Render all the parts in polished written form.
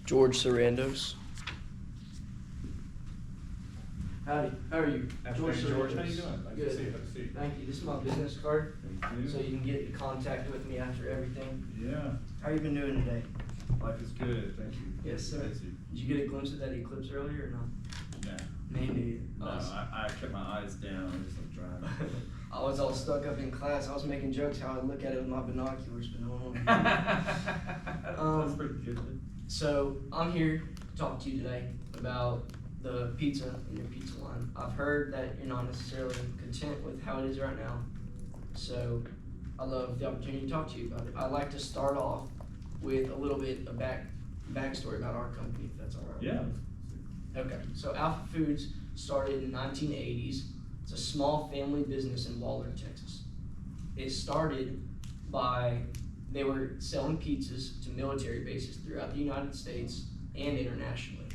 George Sarandos. Howdy, how are you? George, how you Sarandos. doing? Nice Good. to see you. Nice to see you. Thank you. This is my business card, Thank you. so you can get in contact with me after everything. Yeah, How you been doing today? life is good. Thank you. Yes, sir. Busy. Did you get a glimpse of that eclipse earlier or no? No, Maybe. no, I kept my eyes down. I just like driving. I was all stuck up in class. I was making jokes how I look at it with my binoculars, but no one. That's pretty good. So I'm here to talk to you today about the pizza in your pizza line. I've heard that you're not necessarily content with how it is right now, so I love the opportunity to talk to you about it. I'd like to start off with a little bit of backstory about our company, if that's all right. Yeah. Okay, so Alpha Foods started in the 1980s. It's a small family business in Waller, Texas. It started they were selling pizzas to military bases throughout the United States and internationally.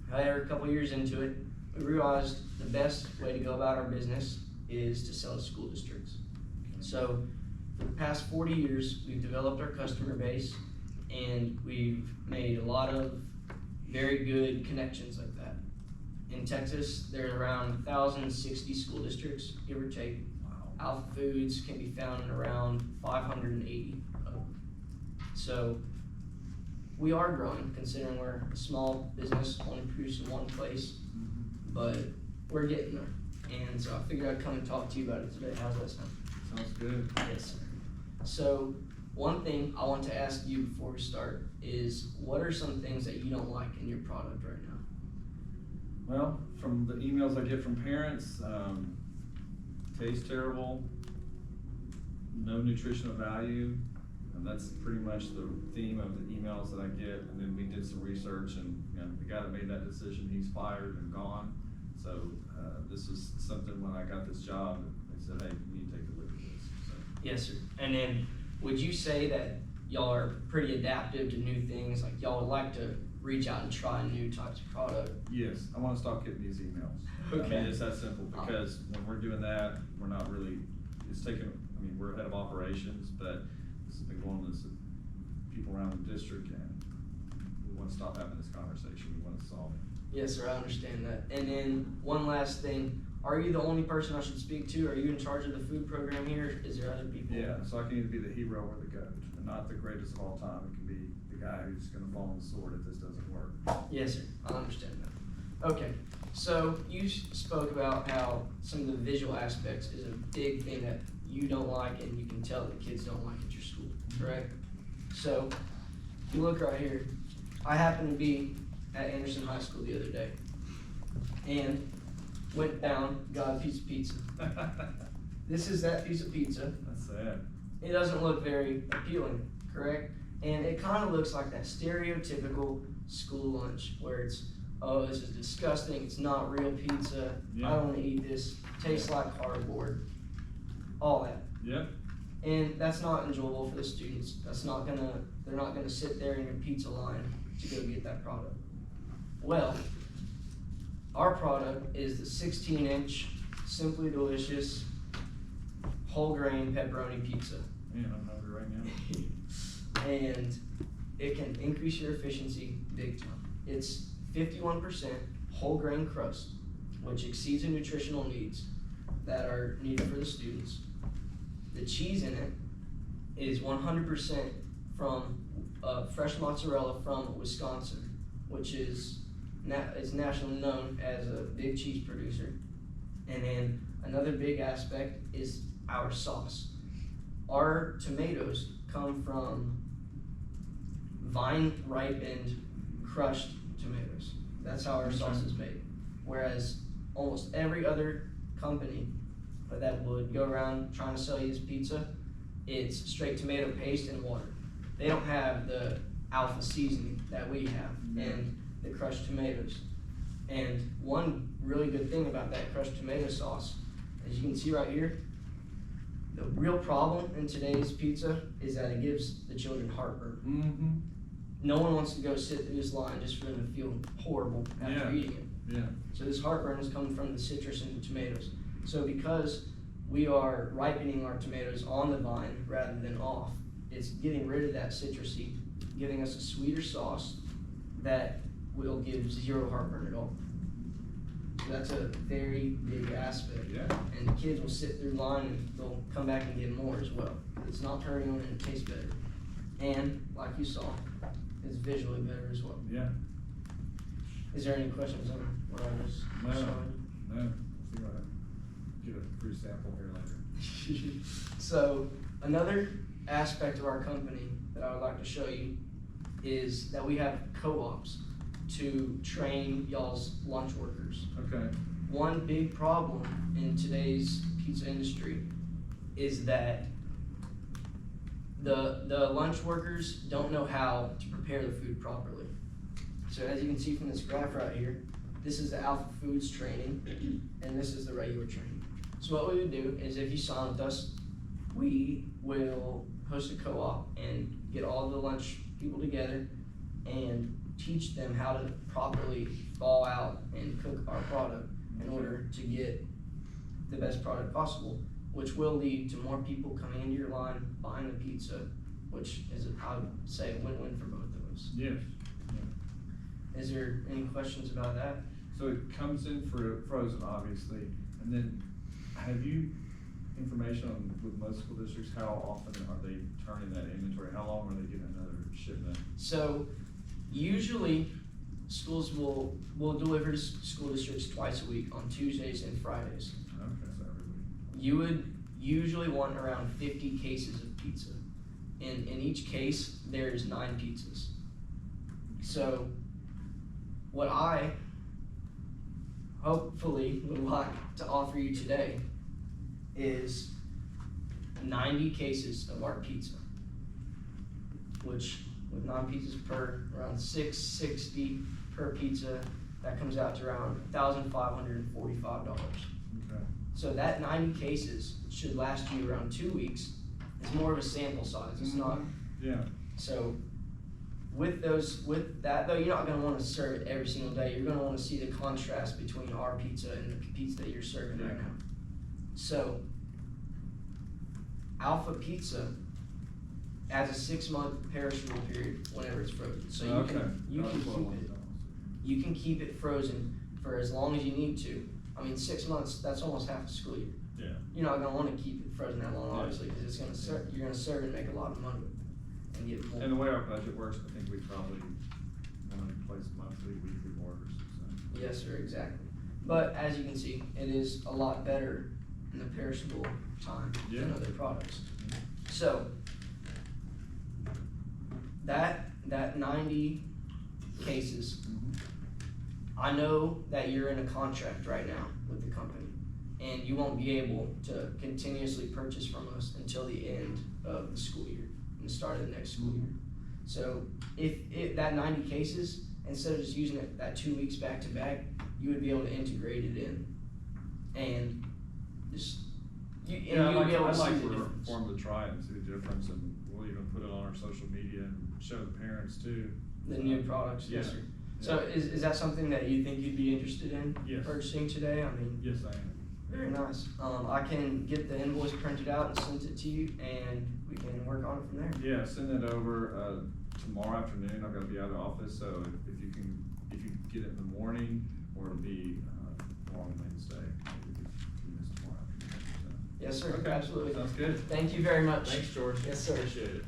However, a couple years into it, we realized the best way to go about our business is to sell to school districts. So for the past 40 years, we've developed our customer base and we've made a lot of very good connections like that. In Texas, there are around 1,060 school districts, give or take. Wow. Alpha Foods can be found in around 580 of them. So we are growing, considering we're a small business, only produce in one place, but we're getting there. And so I figured I'd come and talk to you about it today. How's that sound? Sounds good. Yes, sir. So one thing I want to ask you before we start is, what are some things that you don't like in your product right now? Well, from the emails I get from parents, tastes terrible, no nutritional value, and that's pretty much the theme of the emails that I get. And then we did some research, and the guy that made that decision, he's fired and gone. So this is something when I got this job, they said, hey, you need to take a look at this. So. Yes, sir. And then would you say that y'all are pretty adaptive to new things? Like y'all would like to reach out and try new types of product? Yes, I want to stop getting these emails. Okay. I mean, it's that simple, because when we're doing that, we're not really, we're head of operations, but this has been going to people around the district, and we want to stop having this conversation. We want to solve it. Yes, sir, I understand that. And then one last thing, are you the only person I should speak to? Are you in charge of the food program here? Is there other people? Yeah, so I can either be the hero or the goat, and not the greatest of all time. It can be the guy who's going to fall on the sword if this doesn't work. Yes, sir, I understand that. Okay, so you spoke about how some of the visual aspects is a big thing that you don't like, and you can tell that the kids don't like at your school, correct? So, if you look right here, I happened to be at Anderson High School the other day, and went down, got a piece of pizza. This is that piece of pizza. That's sad. It doesn't look very appealing, correct? And it kind of looks like that stereotypical school lunch where it's, oh, this is disgusting, it's not real pizza, Yeah. I don't want to eat this, tastes like cardboard, all that. Yep. And that's not enjoyable for the students. They're not gonna sit there in your pizza line to go get that product. Well, our product is the 16-inch, Simply Delicious, whole grain pepperoni pizza. Man, I'm hungry right now. And it can increase your efficiency big time. It's 51% whole grain crust, which exceeds the nutritional needs that are needed for the students. The cheese in it is 100% from fresh mozzarella from Wisconsin, which is nationally known as a big cheese producer. And then another big aspect is our sauce. Our tomatoes come from vine ripened crushed tomatoes. That's how our sauce is made. Whereas almost every other company that would go around trying to sell you this pizza, it's straight tomato paste and water. They don't have the alpha seasoning that we have and the crushed tomatoes. And one really good thing about that crushed tomato sauce, as you can see right here, the real problem in today's pizza is that it gives the children heartburn. Mm-hmm. No one wants to go sit through this line just for them to feel horrible after eating it. Yeah. So this heartburn is coming from the citrus in the tomatoes. So because we are ripening our tomatoes on the vine rather than off, it's getting rid of that citrusy, giving us a sweeter sauce that will give zero heartburn at all. So that's a very big aspect. Yeah. And the kids will sit through line and they'll come back and get more as well. It's not turning on and it tastes better. And like you saw, it's visually better as well. Yeah. Is there any questions on what I was showing? No. I think I'll get a free sample here later. So another aspect of our company that I would like to show you is that we have co-ops to train y'all's lunch workers. Okay. One big problem in today's pizza industry is that the lunch workers don't know how to prepare the food properly. So as you can see from this graph right here, this is the Alpha Foods training, and this is the regular training. So what we would do is, if you sign with us, we will host a co-op and get all the lunch people together and teach them how to properly thaw out and cook our product in order to get the best product possible, which will lead to more people coming into your line, buying the pizza, which is, I would say, a win-win for both of us. Yes. Is there any questions about that? So it comes in for frozen, obviously, and then have you information on, with most school districts, how often are they turning that inventory? How long are they getting another shipment? So usually schools will deliver to school districts twice a week on Tuesdays and Fridays. Okay, so every week. You would usually want around 50 cases of pizza. In each case, there's 9 pizzas. So what I hopefully would like to offer you today is 90 cases of our pizza, which with 9 pizzas per, around $660 per pizza, that comes out to around $1,545. Okay. So that 90 cases should last you around 2 weeks. It's more of a sample size, it's not. Yeah. So with that though, you're not gonna wanna serve it every single day. You're gonna wanna see the contrast between our pizza and the pizza that you're serving right now. So Alpha Pizza has a 6-month perishable period whenever it's frozen. So you can keep it frozen for as long as you need to. I mean, 6 months, that's almost half a school year. Yeah. You're not gonna wanna keep it frozen that long, Yeah. obviously, because it's gonna you're gonna serve and make a lot of money with it and get more. And the way our budget works, I think we probably want to place monthly, weekly orders, so. Yes, sir, exactly. But as you can see, it is a lot better in the perishable time than other products. So that 90 cases, I know that you're in a contract right now with the company, and you won't be able to continuously purchase from us until the end of the school year and the start of the next school year. So if that 90 cases, instead of just using it that 2 weeks back to back, you would be able to integrate it in and just you'd be able to see the difference. For them to try it and see the difference, and we'll even put it on our social media and show the parents too. The new products, yes, sir. So is that something that you think you'd be interested in purchasing today? I mean, yes, I am. Very nice. I can get the invoice printed out and send it to you, and we can work on it from there. Yeah, send it over tomorrow afternoon. I've got to be out of the office, so if you get it in the morning, or it'll be on Wednesday. Yes, sir. Okay. Absolutely. Sounds good. Thank you very much. Thanks, George. Yes, sir. Appreciate it.